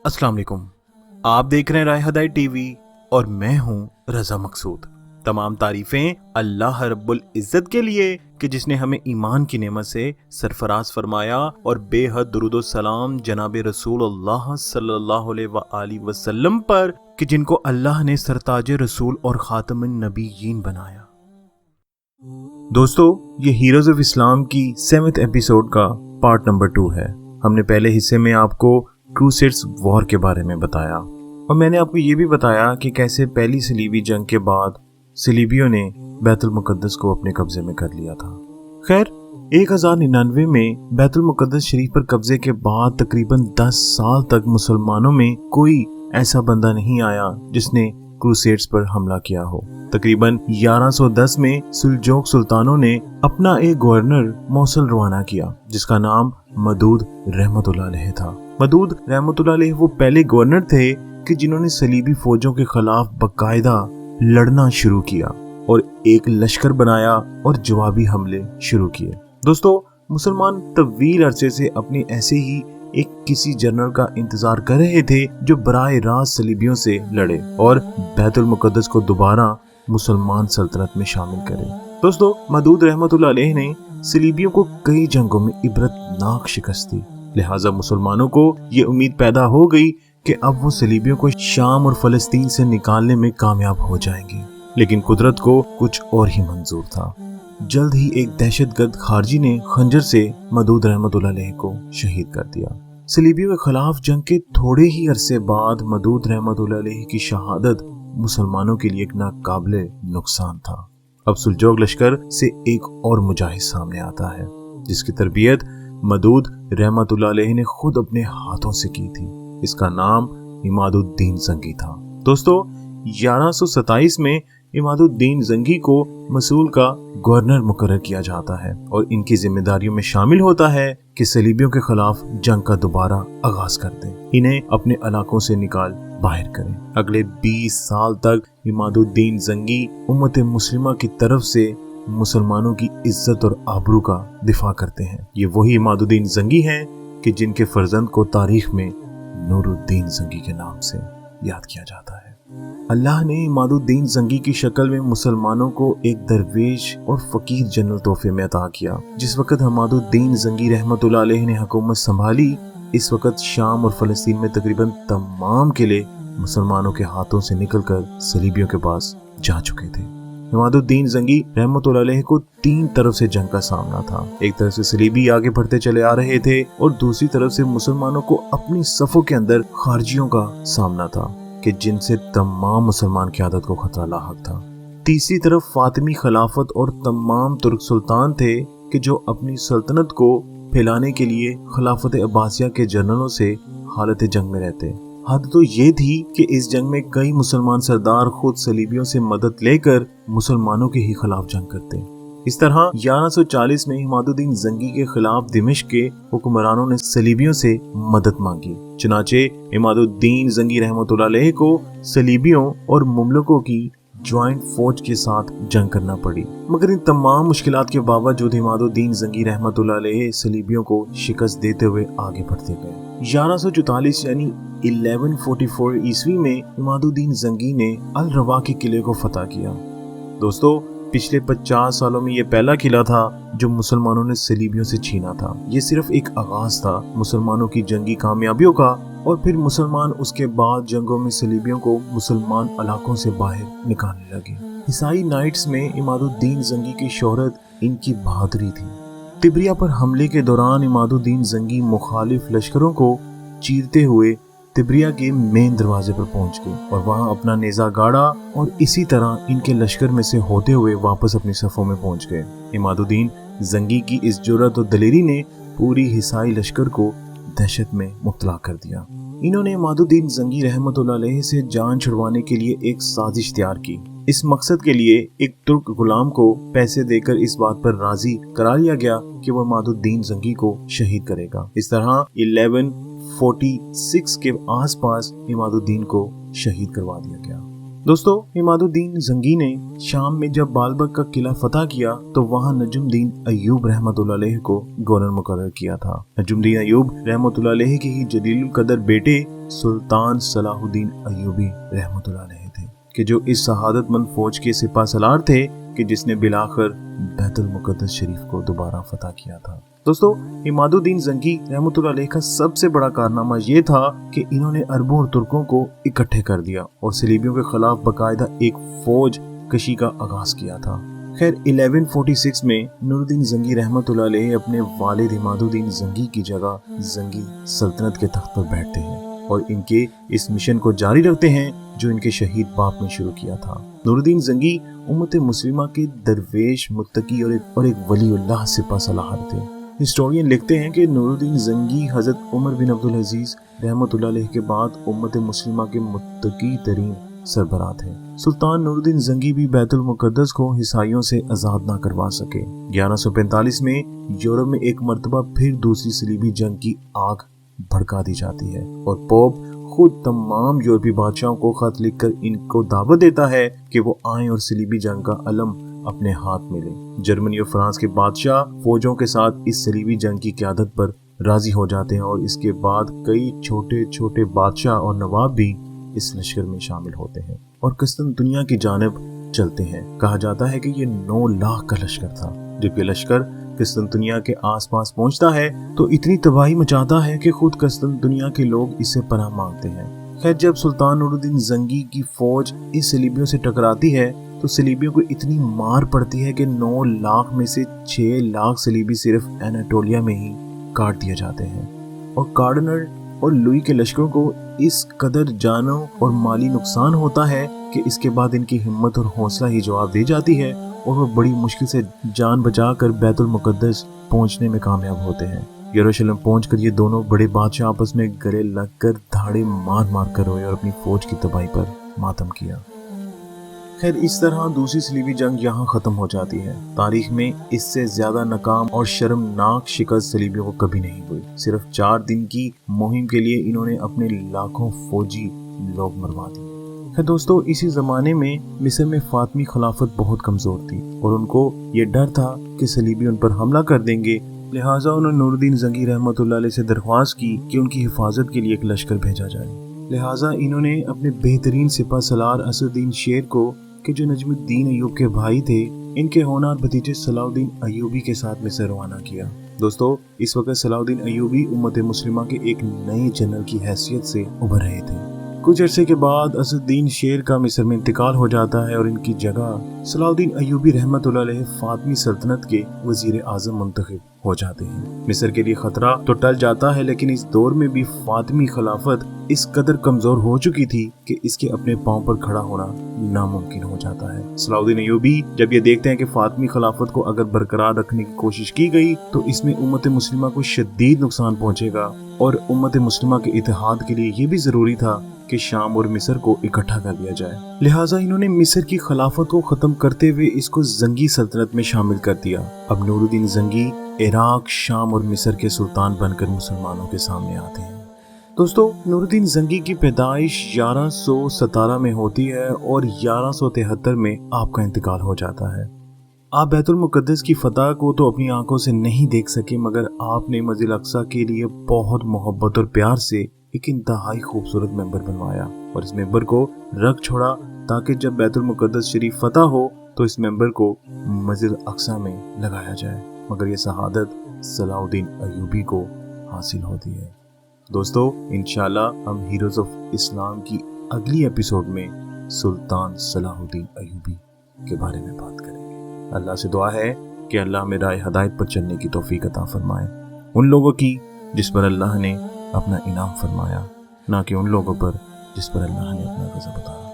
अस्सलाम वालेकुम। आप देख रहे हैं राय हदायत टीवी और मैं हूं रजा मकसूद। तमाम तारीफें अल्लाह रब्बुल इज़्ज़त के लिए कि जिसने हमें ईमान की नेमत से सरफराज फरमाया और बेहद दुरूद व सलाम जनाब रसूलुल्लाह सल्लल्लाहु अलैहि वसल्लम पर कि जिनको अल्लाह ने सरताज रसूल और खातमुन नबीयीन बनाया। दोस्तों, ये हीरोज ऑफ इस्लाम की 7th एपिसोड का पार्ट नंबर 2 है। हमने पहले हिस्से में आपको क्रूसेड्स वॉर के बारे में बताया और मैंने आपको ये भी बताया कि कैसे पहली सलीबी जंग के बाद सलीबियों ने बैतुल मुकद्दस को अपने कब्जे में कर लिया था। खैर, 1099 में बैतुल मुकद्दस शरीफ पर कब्जे के बाद तकरीबन 10 साल तक मुसलमानों में कोई ऐसा बंदा नहीं आया जिसने क्रूसेड्स पर हमला किया हो। तकरीबन 1110 में सुलजोक सुल्तानों ने अपना एक गवर्नर मौसल रवाना किया जिसका नाम मदूद रहमतुल्लाह अलैह था। मदूद रहमतुल्लाह अलैह वो पहले गवर्नर थे कि जिन्होंने सलीबी फौजों के खिलाफ बकायदा लड़ना शुरू किया और एक लश्कर बनाया और जवाबी हमले शुरू किए। दोस्तों, मुसलमान तवील अरसे से अपनी ऐसे ही एक किसी जनरल का इंतजार कर रहे थे जो बराह रास्त सलीबियों से लड़े और बैतुल मुकद्दस को दोबारा मुसलमान सल्तनत में शामिल करे। दोस्तों, मदूद रहमतुल्लाह अलैह ने सलीबियों को कई जंगों में इबरतनाक शिकस्त दी। लिहाजा मुसलमानों को ये उम्मीद पैदा हो गई कि अब वो सलीबियों को शाम और फलस्तीन से निकालने में कामयाब हो जाएंगे। लेकिन कुदरत को कुछ और ही मंजूर था। जल्द ही एक दहशतगर्द खारजी ने खंजर से मदूद रहमतुल्लाह अलैह को शहीद कर दिया। सलीबियों के खिलाफ जंग के थोड़े ही अरसे बाद मदूद रहमतुल्लाह अलैह की शहादत मुसलमानों के लिए एक नाकाबिले नुकसान था। अब सुलजोग लश्कर से एक और मुजाहिद सामने आता है जिसकी तरबियत मदूद रहमतुल्लाह अलैह ने खुद अपने हाथों से की थी। इसका नाम इमादुद्दीन जंगी था। दोस्तों, 1127 में इमादुद्दीन जंगी को मसूल का गवर्नर मुकर्रर किया जाता है और इनकी जिम्मेदारियों में शामिल होता है कि सलीबियों के खिलाफ जंग का दोबारा आगाज कर दें, इन्हें अपने इलाकों से निकाल बाहर करें। अगले 20 साल तक इमादुद्दीन जंगी उम्मत मुस्लिमा की तरफ से मुसलमानों की इज्जत और आबरू का दिफा करते हैं। ये वही इमादुद्दीन जंगी हैं कि जिनके फर्जंद को तारीख में नूरुद्दीन जंगी के नाम से याद किया जाता है। अल्लाह ने इमादुद्दीन जंगी की शक्ल में मुसलमानों को एक दरवेश और फकीर जनरल तोहफे में अता किया। जिस वक्त इमादुद्दीन जंगी रहमतुल्लाह अलैह ने हुकूमत संभाली, इस वक्त शाम और फलस्तीन में तकरीबन तमाम किले मुसलमानों के हाथों से निकलकर सलीबियों के पास जा चुके थे। इमादुद्दीन जंगी रहमतुल्लाह अलैह को 3 तरफ से जंग का सामना था। एक तरफ से सलीबी आगे बढ़ते चले आ रहे थे और दूसरी तरफ से मुसलमानों को अपनी सफों के अंदर खारजियों का सामना था कि जिनसे तमाम मुसलमान की आदत को खतरा लाहक था। तीसरी तरफ फातिमी खिलाफत और तमाम तुर्क सुल्तान थे कि जो अपनी सल्तनत को फैलाने के लिए खिलाफत अब्बासिया के जनरलों से हालत जंग में रहते। हद तो ये थी कि इस जंग में कई मुसलमान सरदार खुद सलीबियों से मदद लेकर मुसलमानों के ही खिलाफ जंग करते। इस तरह 1140 में इमादुद्दीन जंगी के खिलाफ दिमिश्क के हुक्मरानों ने सलीबियों से मदद मांगी। चुनाचे इमादुद्दीन जंगी रहमतुल्लाह अलैह को सलीबियों और मुमलकों की ज्वाइंट फौज के साथ जंग करना पड़ी। मगर इन तमाम मुश्किलात के बावजूद इमादुद्दीन जंगी रहमतुल्लाह अलैह सलीबियों को शिकस्त देते हुए आगे बढ़ते गए। 1144 यानी 1144 ईस्वी में इमादुद्दीन जंगी ने अल रवा के किले को फतह किया। दोस्तों, पिछले 50 सालों में ये पहला किला था जो मुसलमानों ने सलीबियों से छीना था। ये सिर्फ एक आगाज था मुसलमानों की जंगी कामयाबियों का और फिर मुसलमान उसके बाद जंगों में सलीबियों को मुसलमान इलाकों से बाहर निकालने लगे। ईसाई नाइट्स में इमादुद्दीन जंगी की शोहरत इनकी बहादुरी थी। तिब्रिया पर हमले के दौरान इमादुद्दीन जंगी मुखालिफ लश्करों को चीरते हुए तिब्रिया के मेन दरवाजे पर पहुंच गए और वहां अपना नेजा गाड़ा और इसी तरह इनके लश्कर में से होते हुए वापस अपनी सफों में पहुंच गए। इमादुद्दीन जंगी की इस जुर्रत और दलेरी ने पूरी ईसाई लश्कर को दहशत में मुब्तला कर दिया। इन्होंने इमादुद्दीन जंगी रहमतुल्लाह अलैह से जान छुड़वाने के लिए एक साजिश तैयार की। इस मकसद के लिए एक तुर्क गुलाम को पैसे देकर इस बात पर राजी करा लिया गया कि वो इमादुद्दीन जंगी को शहीद करेगा। इस तरह 1146 के आसपास इमादुद्दीन को शहीद करवा दिया गया। दोस्तों, इमादुद्दीन जंगी ने शाम में जब बालबक का किला फतह किया तो वहां नजमुद्दीन अय्यूब रहमतुल्लाह अलैह को गवर्नर मुकर्रर किया था। नजमुद्दीन अय्यूब रहमतुल्लाह अलैह के ही जलीलुल कदर बेटे सुल्तान सलाहुद्दीन अय्यूबी रहमतुल्लाह अलैह थे कि जो इस शहादतमंद फौज के सिपा सलार थे कि जिसने बिलाखिर बैतुल मुकद्दस शरीफ को दोबारा फतह किया था। दोस्तों, इमादुद्दीन जंगी रहमतुल्लाह अलैह का सबसे बड़ा कारनामा ये था कि इन्होंने अरबों और तुर्कों को इकट्ठे कर दिया और सलीबियों के खिलाफ बाकायदा एक फौज कशी का आगाज किया था। खैर 1146 में नूरुद्दीन जंगी रहमतुल्लाह अलैह अपने वालिद इमादुद्दीन जंगी की जगह जंगी सल्तनत के तख्त पर बैठते हैं और इनके इस मिशन को जारी रखते हैं जो इनके शहीद बाप ने शुरू किया था। नूरुद्दीन जंगी उम्मत मुस्लिमा के दरवेश, मुत्तकी और एक वलीउल्लाह सिपा सलाहर थे। हिस्टोरियन लिखते हैं कि नूरुद्दीन जंगी हजरत उमर बिन अब्दुल अजीज रहमतुल्लाह अलैह के बाद उम्मत मुस्लिमा के मुत्तकी तरीन सरबराह थे। सुल्तान नूरुद्दीन जंगी भी बैतुल मुकद्दस को ईसाइयों से आजाद ना करवा सके। 1145 में यूरोप में एक मर्तबा फिर दूसरी सलीबी जंग की आग भड़का दी जाती है और पोप खुद तमाम यूरोपीय बादशाहों को खत लिखकर इनको दावत देता है कि वो आए और सलीबी जंग का अलम अपने हाथ में लें। जर्मनी और फ्रांस के बादशाह फौजों के साथ इस सलीबी जंग की क़यादत पर राजी हो जाते हैं और इसके बाद कई छोटे छोटे बादशाह और नवाब भी इस लश्कर में शामिल होते हैं और कुस्तुनतुनिया की जानिब चलते हैं। कहा जाता है कि ये 9 लाख का लश्कर था। जब ये लश्कर कुस्तुनतुनिया के आसपास पहुंचता है तो इतनी तबाही मचाता है कि खुद कुस्तुनतुनिया के लोग इससे पनाह मांगते हैं। खैर, जब सुल्तान नूरुद्दीन जंगी की फौज इस सलीबियों से टकराती है तो सलीबियों को इतनी मार पड़ती है कि 9 लाख में से 6 लाख सलीबी सिर्फ एनाटोलिया में ही काट दिए जाते हैं और कार्डिनल और लुई के लश्करों को इस कदर जानों और माली नुकसान होता है कि इसके बाद इनकी हिम्मत और हौसला ही जवाब दे जाती है और वो बड़ी मुश्किल से जान बचाकर बैतुल मुकद्दस पहुंचने में कामयाब होते हैं। यरूशलेम पहुंचकर ये दोनों बड़े बादशाह आपस में गले लगकर धाड़े मार मार कर रोए और अपनी फौज की तबाही पर मातम किया। खैर, इस तरह दूसरी सलीबी जंग यहाँ खत्म हो जाती है। तारीख में इससे ज्यादा नाकाम और शर्मनाक शिकस्त सलीबियों को कभी नहीं हुई। सिर्फ 4 दिन की मुहिम के लिए इन्होंने अपने लाखों फौजी लोग मरवा दिए। खैर दोस्तों, इसी जमाने में मिस्र में फातमी खिलाफत बहुत कमजोर थी और उनको ये डर था कि सलीबी उन पर हमला कर देंगे। लिहाजा उन्होंने नूरुद्दीन जंगी रहमतुल्लाह अलैह से दरख्वास्त की कि उनकी हिफाजत के लिए एक लश्कर भेजा जाए। लिहाजा इन्होंने अपने बेहतरीन सिपा सलार असदुद्दीन शेर को कि जो नजमुद्दीन अय्यूब के भाई थे, इनके होनहार भतीजे सलाहुद्दीन अय्यूबी के साथ मिस्र रवाना किया। दोस्तों, इस वक्त सलाहुद्दीन अय्यूबी उम्मत मुस्लिमा के एक नए जनरल की हैसियत से उभर रहे थे। कुछ अरसे के बाद असदुद्दीन शेर का मिस्र में इंतकाल हो जाता है और इनकी जगह सलाहुद्दीन अय्यूबी रहमतुल्लाह अलैह फातमी सल्तनत के वजीर आजम मुंतखब हो जाते हैं। मिस्र के लिए खतरा तो टल जाता है, लेकिन इस दौर में भी फातमी खिलाफत इस कदर कमजोर हो चुकी थी कि इसके अपने पांव पर खड़ा होना नामुमकिन हो जाता है। सलाहुद्दीन अय्यूबी जब ये देखते हैं कि फातमी खिलाफत को अगर बरकरार रखने की कोशिश की गई तो इसमें उम्मत मुस्लिमा को शदीद नुकसान पहुंचेगा और उम्मत मुस्लिमा के इत्तेहाद के लिए ये भी जरूरी था कि शाम और मिस्र को इकट्ठा कर दिया जाए। लिहाजा इन्होंने मिस्र की खिलाफत को खत्म करते हुए इसको जंगी सल्तनत में शामिल कर दिया। अब नूरुद्दीन जंगी इराक, शाम और मिस्र के सुल्तान बनकर मुसलमानों के सामने आते हैं। दोस्तों, नूरुद्दीन जंगी की पैदाइश 1117 में होती है और 1173 में आपका इंतकाल हो जाता है। आप बैतुल मुकद्दस की फतह को तो अपनी आंखों से नहीं देख सके, मगर आपने मस्जिद अक्सा के लिए बहुत मोहब्बत और प्यार से एक इंतहाई खूबसूरत मेंबर बनवाया और इस मेंबर को रख छोड़ा ताकि जब बैतुल मुकद्दस शरीफ फतह हो तो इस मेंबर को मस्जिद अक्सा में लगाया जाए। मगर ये शहादत सलाहुद्दीन अय्यूबी को हासिल होती है। दोस्तों, इंशाल्लाह हम हीरोज ऑफ इस्लाम की अगली एपिसोड में सुल्तान सलाहुद्दीन अय्यूबी के बारे में बात करेंगे। अल्लाह से दुआ है कि अल्लाह में राह हदायत पर चलने की तौफीक अता फरमाए, उन लोगों की जिस पर अल्लाह ने अपना इनाम फरमाया, ना कि उन लोगों पर जिस पर अल्लाह ने अपना गज़ब उतारा।